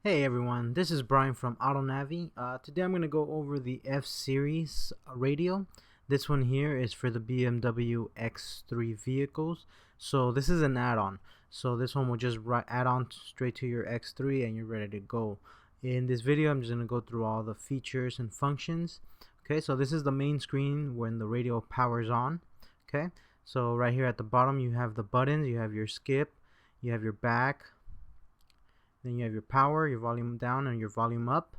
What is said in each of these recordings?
Hey everyone, this is Brian from Ottonavi. Today I'm going to go over the F series radio. This one here is for the BMW X3 vehicles. So this is an add-on. So this one will just add on straight to your X3 and you're ready to go. In this video I'm just going to go through all the features and functions. Okay, so this is the main screen when the radio powers on. Okay, so right here at the bottom you have the buttons, you have your skip, you have your back, then you have your power, your volume down, and your volume up.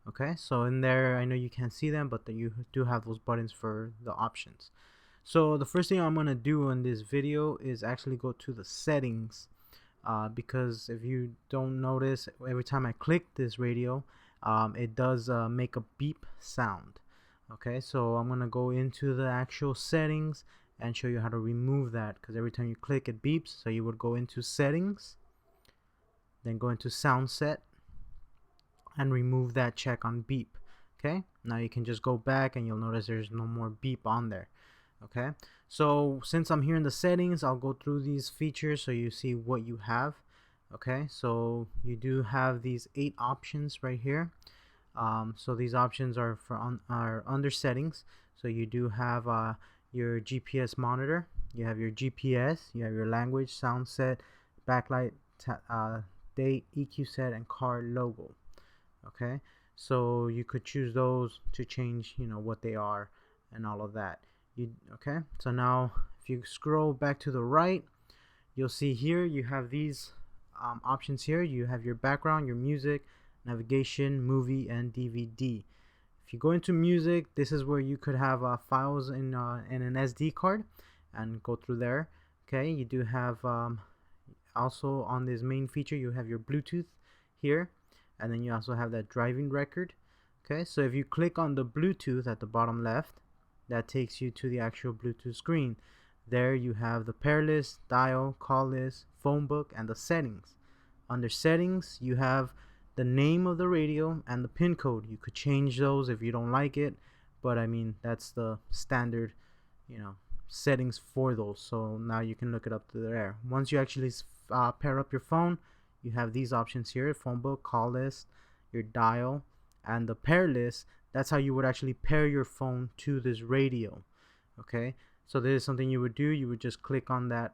Okay, so in there, I know you can't see them, but you do have those buttons for the options. So the first thing I'm going to do in this video is actually go to the settings, because if you don't notice, every time I click this radio, it does make a beep sound. Okay, so I'm going to go into the actual settings and show you how to remove that, because every time you click it beeps. So you would go into settings, then go into sound set and remove that check on beep. Okay, now you can just go back and you'll notice there's no more beep on there. Okay, so since I'm here in the settings, I'll go through these features so you see what you have. Okay, so you do have these 8 options right here. So these options are are under settings. So you do have your GPS monitor, you have your GPS, you have your language, sound set, backlight, date, EQ set, and car logo. Okay, so you could choose those to change, what they are and all of that. Okay, so now if you scroll back to the right, you'll see here you have these options here. You have your background, your music, navigation, movie, and DVD. If you go into music, this is where you could have files in an SD card and go through there. Okay, you do have also on this main feature you have your Bluetooth here, and then you also have that driving record. Okay, so if you click on the Bluetooth at the bottom left, that takes you to the actual Bluetooth screen. There you have the pair list, dial, call list, phone book, and the settings. Under settings you have the name of the radio and the pin code. You could change those if you don't like it, but I mean that's the standard settings for those. So now you can look it up to there. Once you actually pair up your phone, you have these options here: phone book, call list, your dial, and the pair list. That's how you would actually pair your phone to this radio. Okay, so this is something you would do. You would just click on that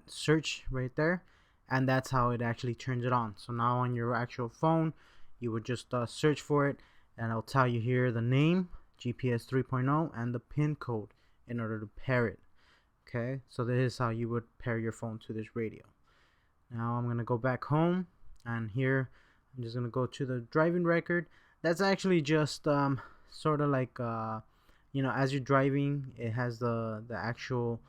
search right there, and that's how it actually turns it on. So now on your actual phone you would just search for it, and I'll tell you here the name, GPS 3.0, and the pin code in order to pair it. Okay, so this is how you would pair your phone to this radio. Now I'm gonna go back home, and here I'm just gonna go to the driving record. That's actually just sort of like as you're driving, it has the actual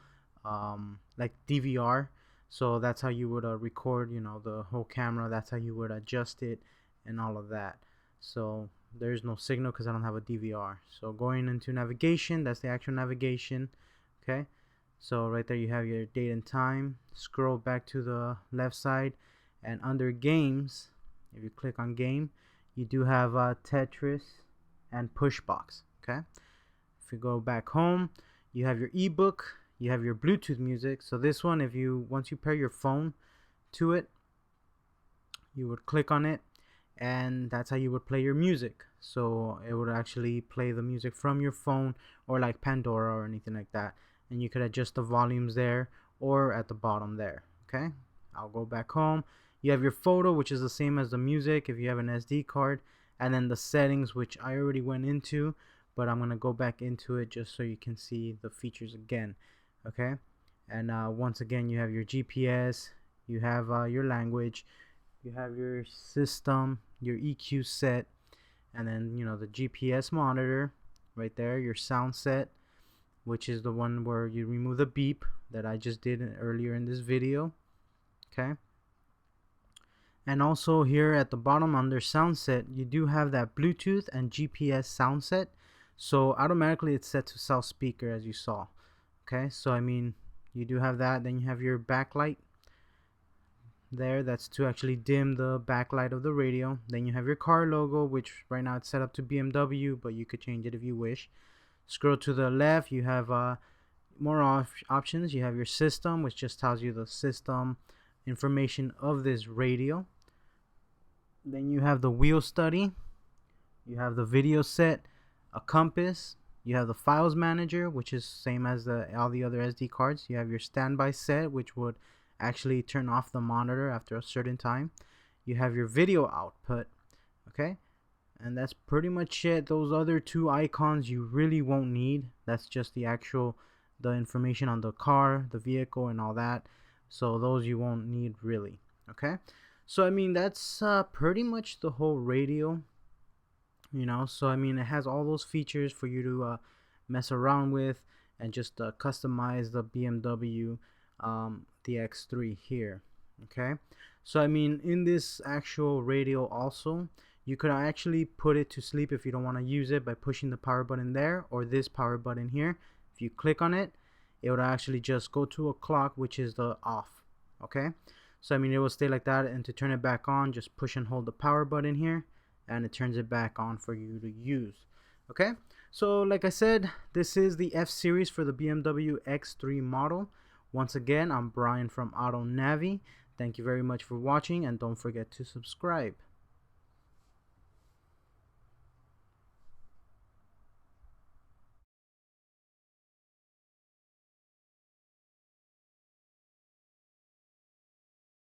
like DVR. So that's how you would record the whole camera. That's how you would adjust it and all of that. So there's no signal because I don't have a DVR. So going into navigation, that's the actual navigation. Okay, so right there you have your date and time. Scroll back to the left side, and under games, if you click on game, you do have Tetris and Pushbox. Okay, if you go back home, you have your ebook, you have your Bluetooth music. So this one, once you pair your phone to it, you would click on it, and that's how you would play your music. So it would actually play the music from your phone, or like Pandora or anything like that, and you could adjust the volumes there or at the bottom there. Okay, I'll go back home. You have your photo, which is the same as the music if you have an SD card, and then the settings, which I already went into, but I'm gonna go back into it just so you can see the features again. Okay, and once again you have your GPS, you have your language, you have your system, your EQ set, and then the GPS monitor right there, your sound set, which is the one where you remove the beep that I just did earlier in this video. Okay, and also here at the bottom under sound set, you do have that Bluetooth and GPS sound set. So automatically it's set to south speaker, as you saw. Okay, so I mean you do have that. Then you have your backlight there, that's to actually dim the backlight of the radio. Then you have your car logo, which right now it's set up to BMW, but you could change it if you wish. Scroll to the left, you have more options. You have your system, which just tells you the system information of this radio. Then you have the wheel study, you have the video set, a compass, you have the files manager, which is same as all the other SD cards. You have your standby set, which would actually turn off the monitor after a certain time. You have your video output, okay, and that's pretty much it. Those other two icons you really won't need. That's just the information on the car, the vehicle, and all that. So those you won't need really, okay. So I mean, that's pretty much the whole radio, so I mean, it has all those features for you to mess around with and just customize the BMW the X3 here, okay. So I mean, in this actual radio also, you could actually put it to sleep if you don't want to use it by pushing the power button there, or this power button here. If you click on it, it would actually just go to a clock, which is the off, okay. So I mean, it will stay like that, and to turn it back on, just push and hold the power button here, and it turns it back on for you to use, okay. So like I said, this is the F series for the BMW X3 model. Once again, I'm Brian from Ottonavi. Thank you very much for watching, and don't forget to subscribe.